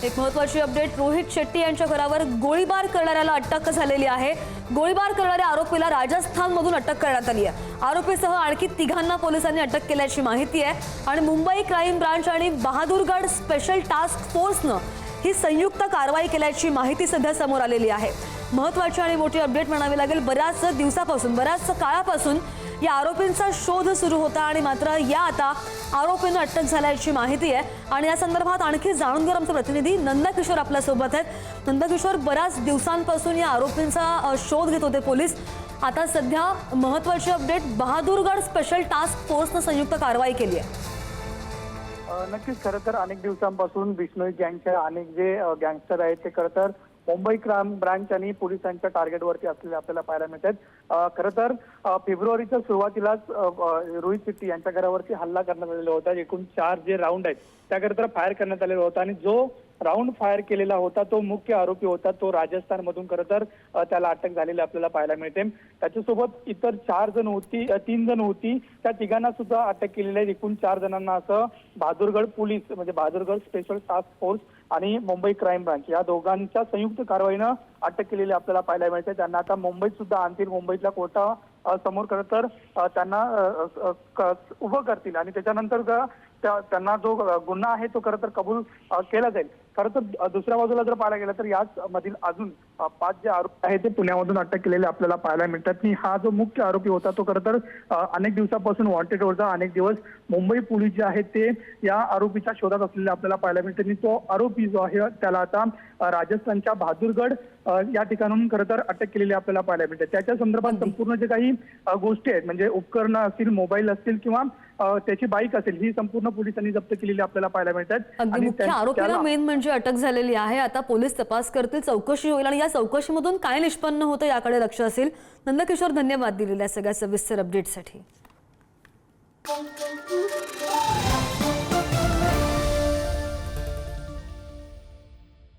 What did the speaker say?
एक महत्त्वाची अपडेट, रोहित शेट्टी यांच्या घरावर गोळीबार करणाऱ्याला अटक झालेली आहे। गोळीबार करणाऱ्या आरोपीला राजस्थानमधून अटक करण्यात आली आहे। आरोपीसह आणखी तिघांना पोलिसांनी अटक केल्याची माहिती आहे आणि मुंबई क्राईम ब्रांच आणि बहादुरगड स्पेशल टास्क फोर्सनं ही संयुक्त कारवाई केल्याची माहिती सध्या समोर आलेली आहे। महत्त्वाची आणि मोठी अपडेट म्हणावी लागेल, बऱ्याच दिवसापासून बऱ्याच काळापासून या आरोपींचा शोध सुरू होता आणि मात्र या आता आरोपींना अटक झाल्याची माहिती आहे। आणि या संदर्भात आणखी जाणून घेणार आमचे प्रतिनिधी नंदकिशोर आपल्या सोबत आहेत। नंदकिशोर, बऱ्याच दिवसांपासून या आरोपींचा शोध घेत होते पोलीस, आता सध्या महत्त्वाची अपडेट, बहादुरगड स्पेशल टास्क फोर्सने संयुक्त कारवाई केली आहे। नक्कीच, खरं तर अनेक दिवसांपासून बिश्नोई गँगचे अनेक जे गँगस्टर आहेत ते खरं तर मुंबई क्राईम ब्रांच आणि पोलिसांच्या टार्गेटवरती असलेले आपल्याला पाहायला मिळतात। खरं तर फेब्रुवारीच्या सुरुवातीलाच रोहित शेट्टी यांच्या घरावरती हल्ला करण्यात आलेला होता। एकूण 4 जे राऊंड आहेत त्याकरिता फायर करण्यात आलेला होता आणि जो राऊंड फायर केलेला होता तो मुख्य आरोपी होता, तो राजस्थानमधून खरं तर त्याला अटक झालेली आपल्याला पाहायला मिळते। त्याच्यासोबत इतर 3 जण होती, त्या तिघांना सुद्धा अटक केलेली आहे। एकूण 4 जणांना असं बहादुरगड पोलीस म्हणजे बहादुरगड स्पेशल टास्क फोर्स आणि मुंबई क्राईम ब्रांच या दोघांच्या संयुक्त कारवाईनं अटक केलेली आपल्याला पाहायला मिळते। त्यांना आता मुंबईत सुद्धा आणतील, मुंबईतल्या कोर्टा समोर खरं तर त्यांना उभं करतील आणि त्याच्यानंतर त्यांना जो गुन्हा आहे तो खरं तर कबूल केला जाईल। खरं तर दुसऱ्या बाजूला जर पाहायला गेलं तर याच मधील अजून 5 जे आरोपी आहेत ते पुण्यामधून अटक केलेले आपल्याला पाहायला मिळतात। की हा जो मुख्य आरोपी होता तो खरं तर अनेक दिवसापासून वॉन्टेड होता। अनेक दिवस मुंबई पोलीस जे आहेत ते या आरोपीच्या शोधात असलेले आपल्याला पाहायला मिळते आणि तो आरोपी जो आहे त्याला आता राजस्थानच्या बहादुरगड या ठिकाणून खरं तर अटक केलेली आपल्याला पाहायला मिळते। त्याच्या संदर्भात संपूर्ण जे काही गोष्टी आहेत म्हणजे उपकरणं असतील, मोबाईल असतील किंवा त्याची बाईक असेल, ही संपूर्ण पोलिसांनी जप्त केलेली आपल्याला पाहायला मिळतात। आणि मुख्य आरोपीला मेन म्हणजे अटक झालेली आहे। आता पोलीस तपास करतील, चौकशी होईल आणि या चौकशीमधून काय निष्पन्न होतं याकडे लक्ष असेल। नंदकिशोर, धन्यवाद दिलेल्या सगळ्या सविस्तर अपडेटसाठी।